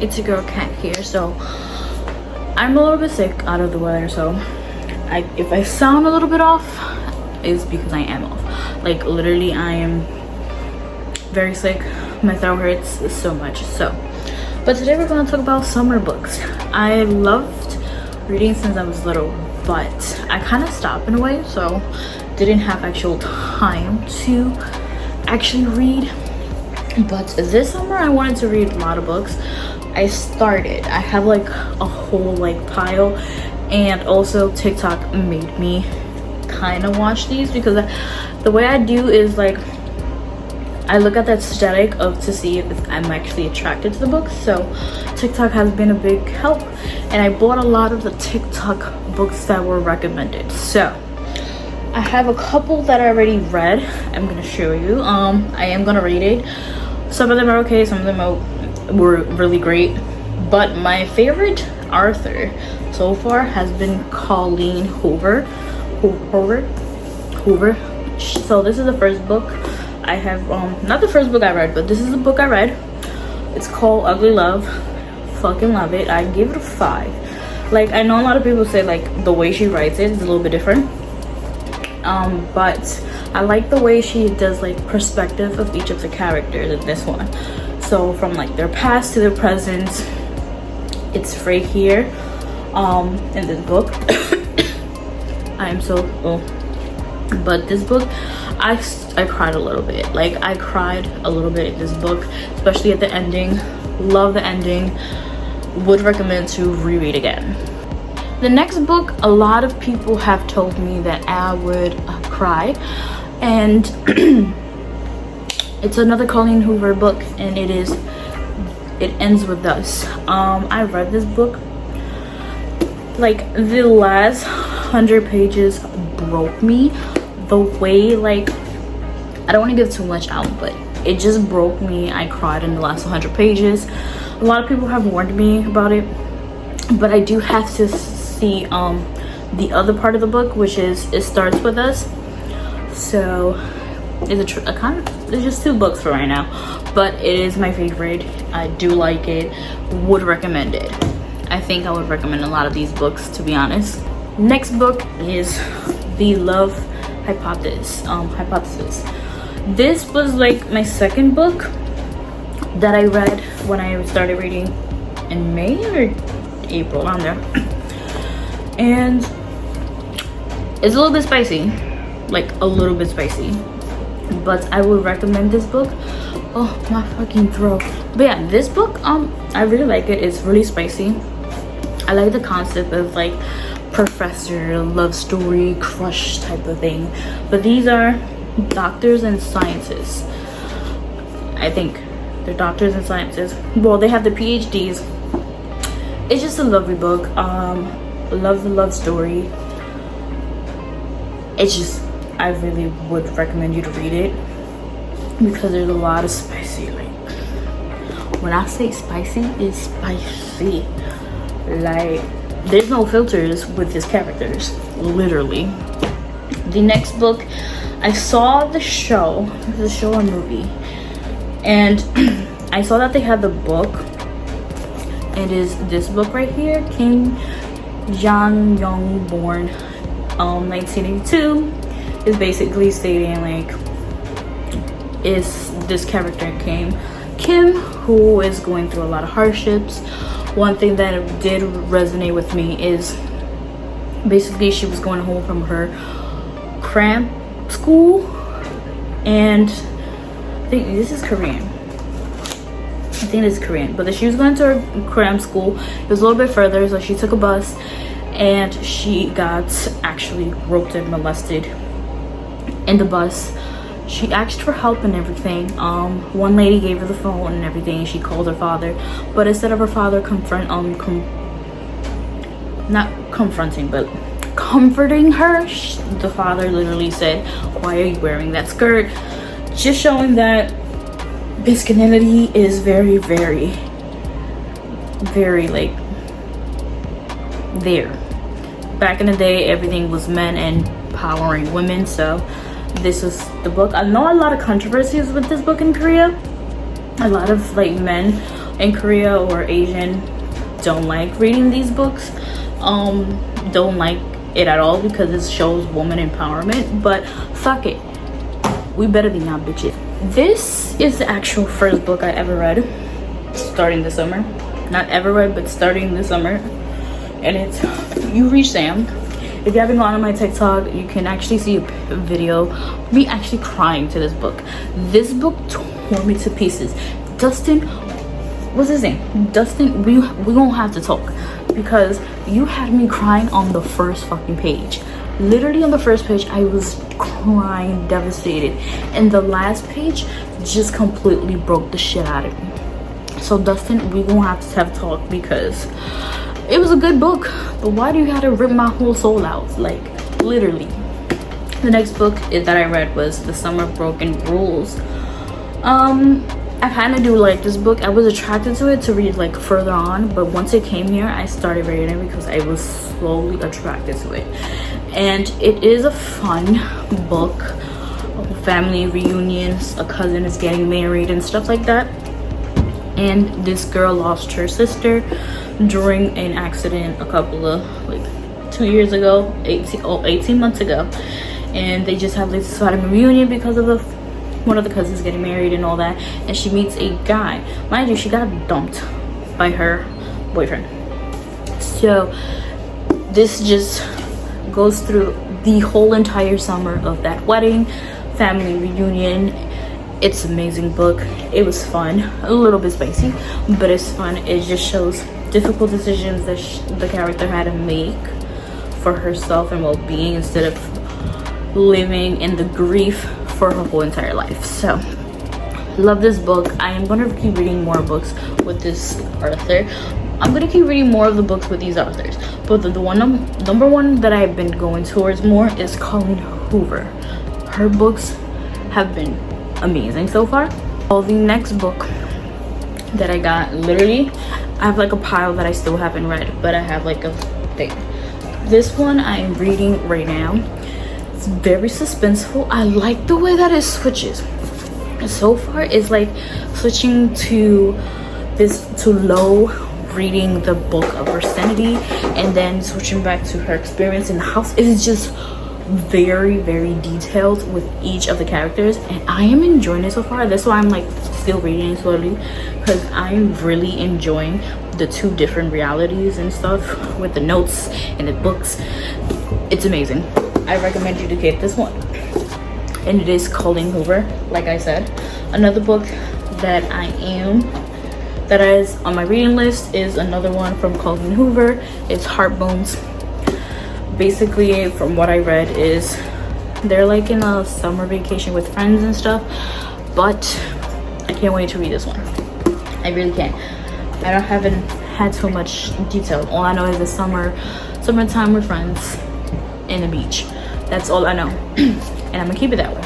it's your girl Cat here. So I'm a little bit sick out of the weather, so if I sound a little bit off, is because I am off. Like literally I am very sick. My throat hurts so much. So but today we're going to talk about summer books. I loved reading since I was little, but I kind of stopped in a way, so didn't have actual time to actually read. But this summer I wanted to read a lot of books. I have like a whole like pile, and also TikTok made me kind of watch these because the way I do is like I look at the aesthetic to see if I'm actually attracted to the book. So TikTok has been a big help, and I bought a lot of the TikTok books that were recommended. So I have a couple that I already read. I'm gonna show you. I am gonna read it. Some of them are okay, some of them were really great, but my favorite author so far has been Colleen Hoover. So this is the first book I have, not the first book I read, but this is the book I read. It's called Ugly Love. Fucking love it. I give it a 5. Like, I know a lot of people say like the way she writes it is a little bit different, but I like the way she does like perspective of each of the characters in this one. So from like their past to their present, it's right here in this book. I am so but this book I cried a little bit. Like I cried a little bit in this book, especially at the ending. Love the ending. Would recommend to reread again. The next book, a lot of people have told me that I would cry, and it's another Colleen Hoover book, and it ends with us. I read this book, like the last 100 pages broke me. The way, like, I don't want to give too much out, but it just broke me. I cried in the last 100 pages. A lot of people have warned me about it, but I do have to see the other part of the book, which is It Starts With Us. So it's there's just 2 books for right now, but it is my favorite. I do like it. Would recommend it. I think I would recommend a lot of these books, to be honest. Next book is The Love Hypothesis. This was like my second book that I read when I started reading in May or April, around there. And it's a little bit spicy, like a little bit spicy, but I would recommend this book. Oh, my fucking throat. But yeah, this book, I really like it. It's really spicy. I like the concept of like professor love story crush type of thing, but these are doctors and scientists. I think they're doctors and scientists. Well, they have the PhDs. It's just a lovely book. Love the love story. It's just, I really would recommend you to read it because there's a lot of spicy. Like when I say spicy, it's spicy. Like there's no filters with his characters, literally. The next book, I saw the show and movie, and I saw that they had the book. It is this book right here, Kim Jong-young, born 1982, is basically stating like, is this character Kim, who is going through a lot of hardships. One thing that did resonate with me is basically she was going home from her cram school, and I think this is Korean. I think it's Korean, but she was going to her cram school. It was a little bit further, so she took a bus, and she got actually groped and molested in the bus. She asked for help and everything. One lady gave her the phone and everything. She called her father, but instead of her father not confronting, but comforting her, the father literally said, "Why are you wearing that skirt?" Just showing that masculinity is very, very, very like there. Back in the day, everything was men empowering women, so this is the book. I know a lot of controversies with this book in Korea. A lot of like men in Korea or Asian don't like reading these books, don't like it at all because it shows woman empowerment. But fuck it, we better be not bitches. This is the actual first book I ever read starting this summer. Not ever read, but starting this summer. And it's You Reach Sam. If you haven't gone on my TikTok, you can actually see a video of me actually crying to this book. This book tore me to pieces. Dustin, what's his name? Dustin, we gonna have to talk because you had me crying on the first fucking page. Literally on the first page, I was crying, devastated. And the last page just completely broke the shit out of me. So Dustin, we gonna have to have a talk because it was a good book, but why do you have to rip my whole soul out? Like, literally. The next book that I read was The Summer of Broken Rules. I kind of do like this book. I was attracted to it to read like further on, but once it came here, I started reading it because I was slowly attracted to it. And it is a fun book. Family reunions, a cousin is getting married and stuff like that. And this girl lost her sister during an accident a couple of, like 2 years ago, 18 months ago. And they just have this family reunion because of one of the cousins getting married and all that. And she meets a guy. Mind you, she got dumped by her boyfriend. So this just goes through the whole entire summer of that wedding, family reunion. It's an amazing book. It was fun, a little bit spicy, but it's fun. It just shows difficult decisions that the character had to make for herself and well-being instead of living in the grief for her whole entire life. So love this book. I am going to keep reading more books with this author. I'm going to keep reading more of the books with these authors, but the number one that I've been going towards more is Colleen Hoover. Her books have been amazing so far. Well, the next book that I got, literally I have like a pile that I still haven't read, but I have like a thing. This one I am reading right now. It's very suspenseful. I like the way that it switches. So far it's like switching to low, reading the book of her sanity, and then switching back to her experience in the house. It is just very, very detailed with each of the characters, and I am enjoying it so far. That's why I'm like still reading it slowly, because I'm really enjoying the two different realities and stuff with the notes and the books. It's amazing. I recommend you to get this one, and it is Colleen Hoover. Like I said, another book that is on my reading list is another one from Colleen Hoover. It's Heart Bones. Basically, from what I read, is they're like in a summer vacation with friends and stuff, but I can't wait to read this one. I really can't. I haven't had so much detail. All I know is the summertime with friends in the beach. That's all I know. And I'm gonna keep it that way.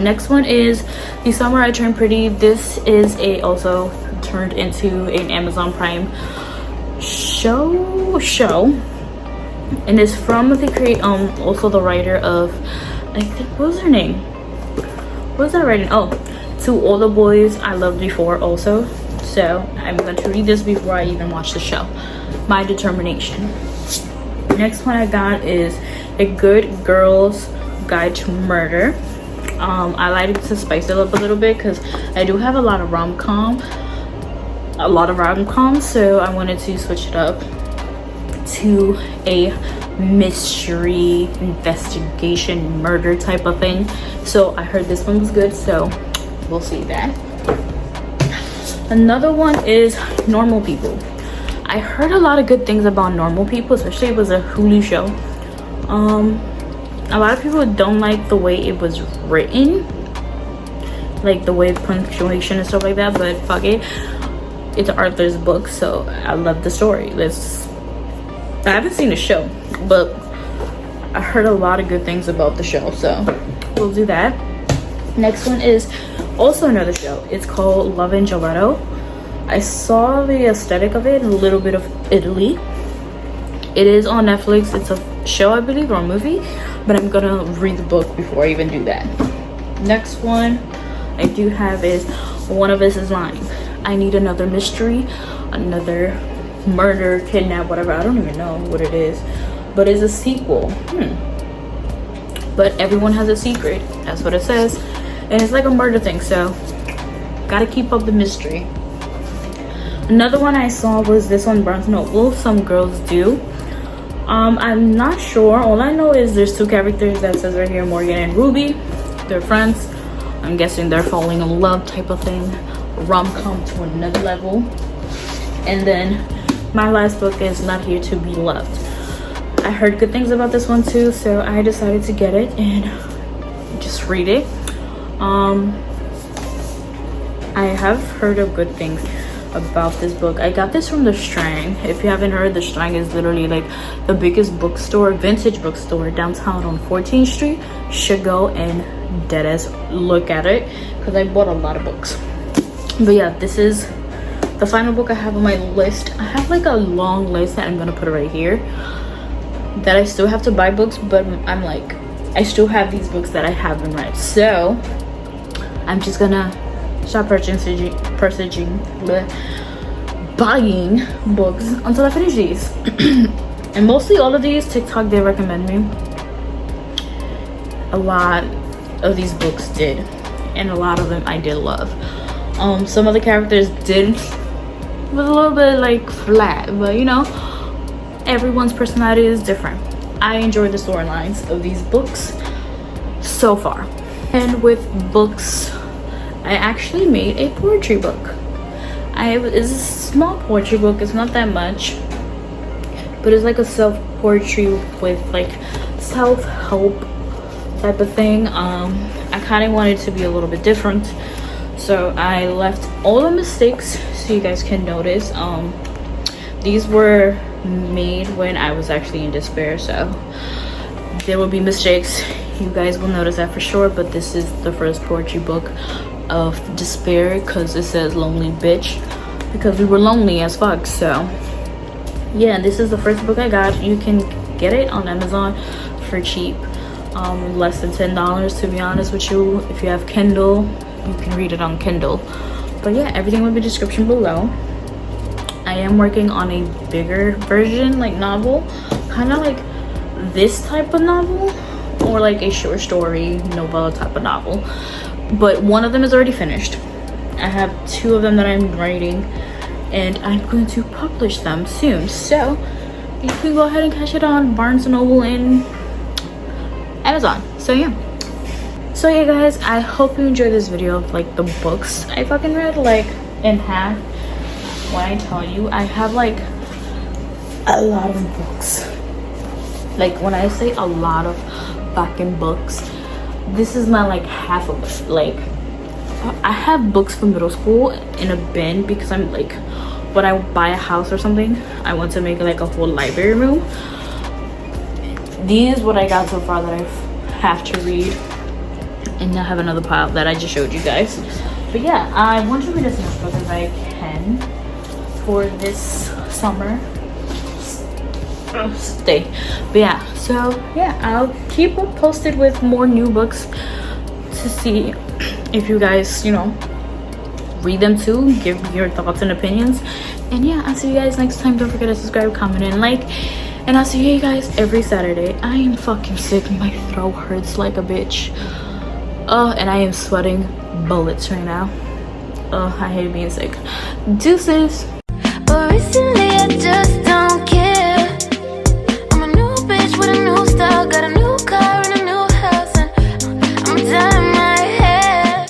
Next one is The Summer I Turned Pretty. This is also turned into an Amazon Prime show, and it's from also the writer of, I think, what was her name? What was that writing? Oh, To All the Boys I Loved Before also. So I'm going to read this before I even watch the show. My Determination. Next one I got is A Good Girl's Guide to Murder. I like to spice it up a little bit because I do have a lot of rom-coms, so I wanted to switch it up to a mystery investigation murder type of thing. So I heard this one was good, so we'll see that. Another one is Normal People. I heard a lot of good things about Normal People, especially it was a Hulu show. A lot of people don't like the way it was written, like the way punctuation and stuff like that, but fuck it, it's Arthur's book, so I love the story. I haven't seen the show, but I heard a lot of good things about the show, so we'll do that. Next one is also another show. It's called Love and Gelato. I saw the aesthetic of it, a little bit of Italy. It is on Netflix. It's a show, I believe, or a movie, but I'm gonna read the book before I even do that. Next one I do have is One of Us is Lying. I need another mystery, another murder, kidnap, whatever. I don't even know what it is, but it's a sequel. But everyone has a secret, that's what it says, and it's like a murder thing, so gotta keep up the mystery. Another one I saw was this one, Barnes Noble, Some Girls Do. I'm not sure. All I know is there's two characters that says right here, Morgan and Ruby. They're friends. I'm guessing they're falling in love type of thing. Rom-com to another level. And then my last book is Not Here to Be Loved. I heard good things about this one too, so I decided to get it and just read it. I have heard of good things about this book. I got this from the Strang. If you haven't heard, the Strang is literally like the biggest bookstore, vintage bookstore downtown on 14th Street. Should go and deadass look at it because I bought a lot of books. But yeah, this is the final book I have on my list. I have like a long list that I'm gonna put right here that I still have to buy books, but I'm like, I still have these books that I haven't read, so I'm just gonna stop buying books until I finish these. And mostly all of these, TikTok, they recommend me. A lot of these books did, and a lot of them I did love. Some of the characters was a little bit like flat, but you know, everyone's personality is different. I enjoy the storylines of these books so far. And with books, I actually made a poetry book. It's a small poetry book, it's not that much, but it's like a self-poetry with like self-help type of thing. I kind of wanted to be a little bit different, so I left all the mistakes so you guys can notice. These were made when I was actually in despair, so there will be mistakes, you guys will notice that for sure. But this is the first poetry book of despair, because it says lonely bitch, because we were lonely as fuck. So yeah, this is the first book I got. You can get it on Amazon for cheap, less than $10 to be honest with you. If you have Kindle, you can read it on Kindle. But yeah, everything will be in the description below. I am working on a bigger version, like novel, kind of like this type of novel, or like a short story novella type of novel. But one of them is already finished. I have two of them that I'm writing, and I'm going to publish them soon. So you can go ahead and catch it on Barnes & Noble and Amazon. So yeah. So yeah guys, I hope you enjoyed this video of like the books I fucking read, like in half. When I tell you, I have like a lot of books. Like when I say a lot of fucking books, this is not like half of it. Like I have books from middle school in a bin, because I'm like, when I buy a house or something, I want to make like a whole library room. These what I got so far that I have to read, and I have another pile that I just showed you guys. But yeah, I want to read as much book as I can for this summer stay. But yeah, so yeah, I'll keep up posted with more new books to see if you guys, you know, read them too, give your thoughts and opinions. And yeah, I'll see you guys next time. Don't forget to subscribe, comment, and like, and I'll see you guys every Saturday. I am fucking sick, my throat hurts like a bitch, and I am sweating bullets right now. I hate being sick. Deuces. But recently I just don't care.